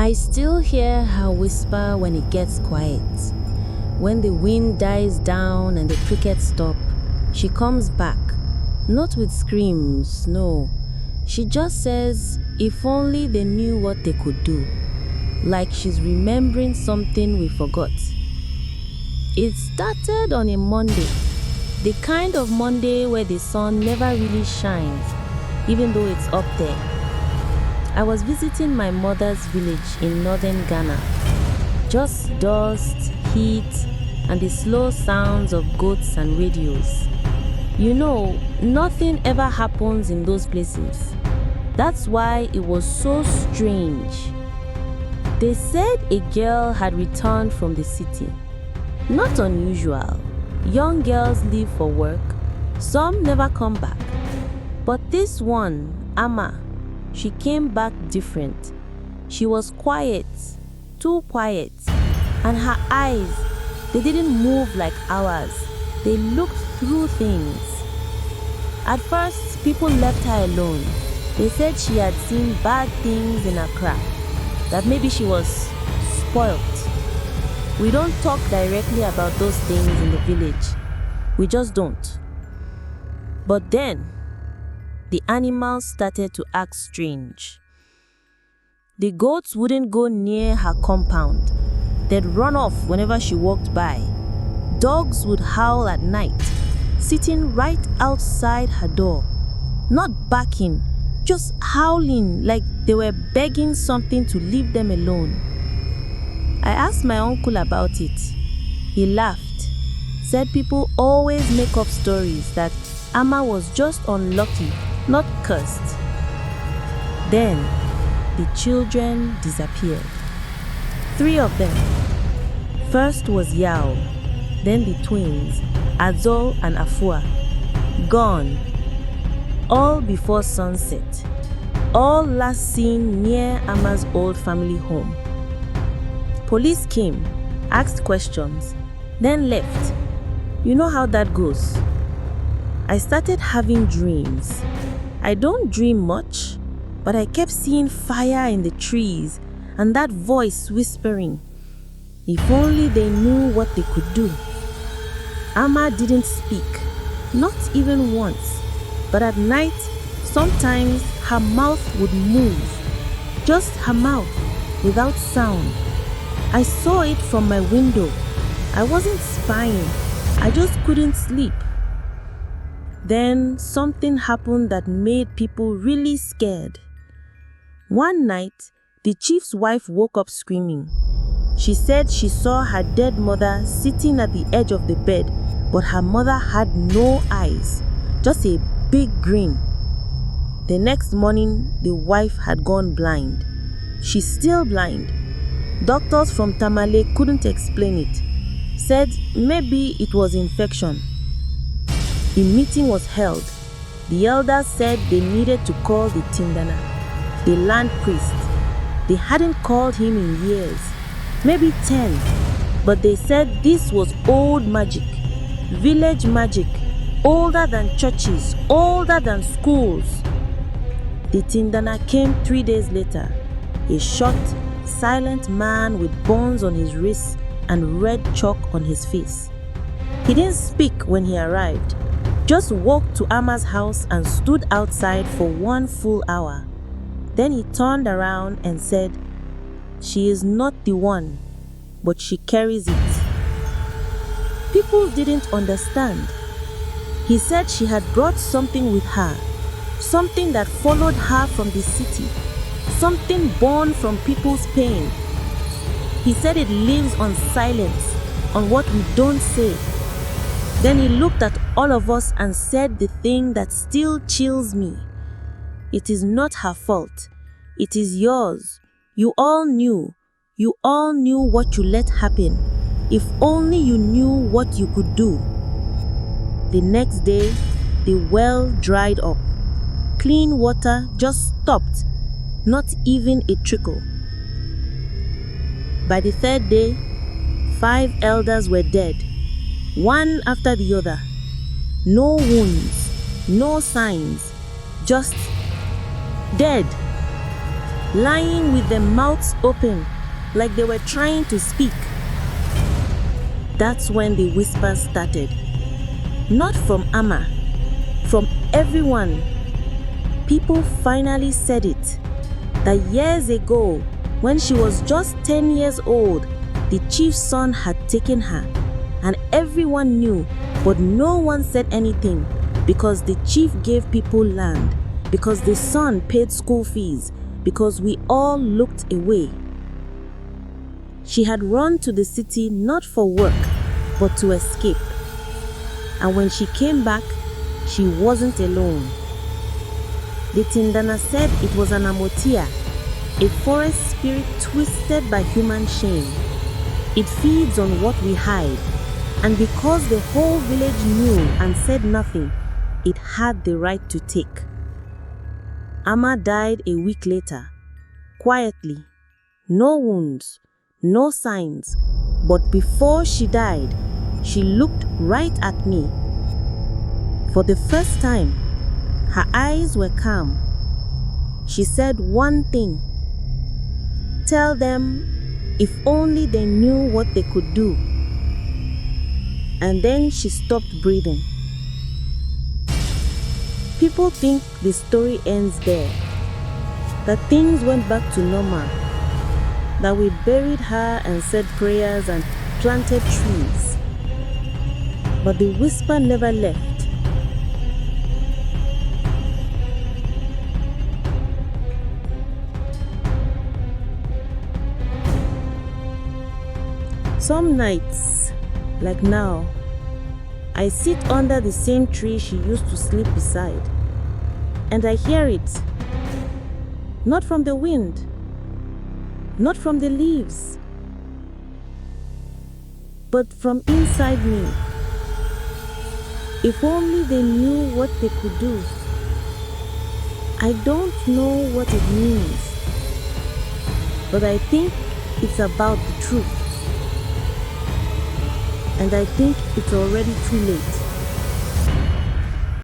I still hear her whisper when it gets quiet. When the wind dies down and the crickets stop, she comes back. Not with screams, no. She just says, if only they knew what they could do. Like she's remembering something we forgot. It started on a Monday. The kind of Monday where the sun never really shines, even though it's up there. I was visiting my mother's village in northern Ghana. Just dust, heat, and the slow sounds of goats and radios. You know, nothing ever happens in those places. That's why it was so strange. They said a girl had returned from the city. Not unusual. Young girls leave for work. Some never come back. But this one, Amma, she came back different. She was quiet, too quiet. And her eyes, they didn't move like ours. They looked through things. At first, people left her alone. They said she had seen bad things in Accra, that maybe she was spoilt. We don't talk directly about those things in the village. We just don't. But then, the animals started to act strange. The goats wouldn't go near her compound. They'd run off whenever she walked by. Dogs would howl at night, sitting right outside her door. Not barking, just howling like they were begging something to leave them alone. I asked my uncle about it. He laughed, said people always make up stories that Amma was just unlucky, not cursed. Then, the children disappeared. 3 of them. First was Yao, then the twins, Azol and Afua. Gone. All before sunset. All last seen near Amma's old family home. Police came, asked questions, then left. You know how that goes. I started having dreams. I don't dream much, but I kept seeing fire in the trees and that voice whispering, if only they knew what they could do. Amma didn't speak, not even once, but at night, sometimes her mouth would move, just her mouth, without sound. I saw it from my window. I wasn't spying, I just couldn't sleep. Then something happened that made people really scared. One night, the chief's wife woke up screaming. She said she saw her dead mother sitting at the edge of the bed, but her mother had no eyes, just a big grin. The next morning, the wife had gone blind. She's still blind. Doctors from Tamale couldn't explain it. Said maybe it was infection. A meeting was held. The elders said they needed to call the Tindana, the land priest. They hadn't called him in years, maybe 10. But they said this was old magic, village magic, older than churches, older than schools. The Tindana came 3 days later, a short, silent man with burns on his wrists and red chalk on his face. He didn't speak when he arrived, just walked to Amma's house and stood outside for 1 full hour. Then he turned around and said, she is not the one, but she carries it. People didn't understand. He said she had brought something with her, something that followed her from the city, something born from people's pain. He said it lives on silence, on what we don't say. Then he looked at all of us and said the thing that still chills me. It is not her fault. It is yours. You all knew. You all knew what you let happen. If only you knew what you could do. The next day, the well dried up. Clean water just stopped. Not even a trickle. By the 3rd day, 5 elders were dead, one after the other. No wounds, no signs, just dead. lying with their mouths open, like they were trying to speak. That's when the whispers started. Not from Amma, from everyone. People finally said it, that years ago, when she was just 10 years old, the chief's son had taken her, and everyone knew, but no one said anything, because the chief gave people land, because the son paid school fees, because we all looked away. She had run to the city not for work, but to escape. And when she came back, she wasn't alone. The Tindana said it was an amotia, a forest spirit twisted by human shame. It feeds on what we hide, and because the whole village knew and said nothing, it had the right to take. Amma died a week later, quietly, no wounds, no signs, but before she died, she looked right at me. For the first time, her eyes were calm. She said one thing: tell them if only they knew what they could do. And then she stopped breathing. People think the story ends there, that things went back to normal, that we buried her and said prayers and planted trees. But the whisper never left. Some nights, like now, I sit under the same tree she used to sleep beside, and I hear it. Not from the wind, not from the leaves, but from inside me. If only they knew what they could do. I don't know what it means, but I think it's about the truth. And I think it's already too late.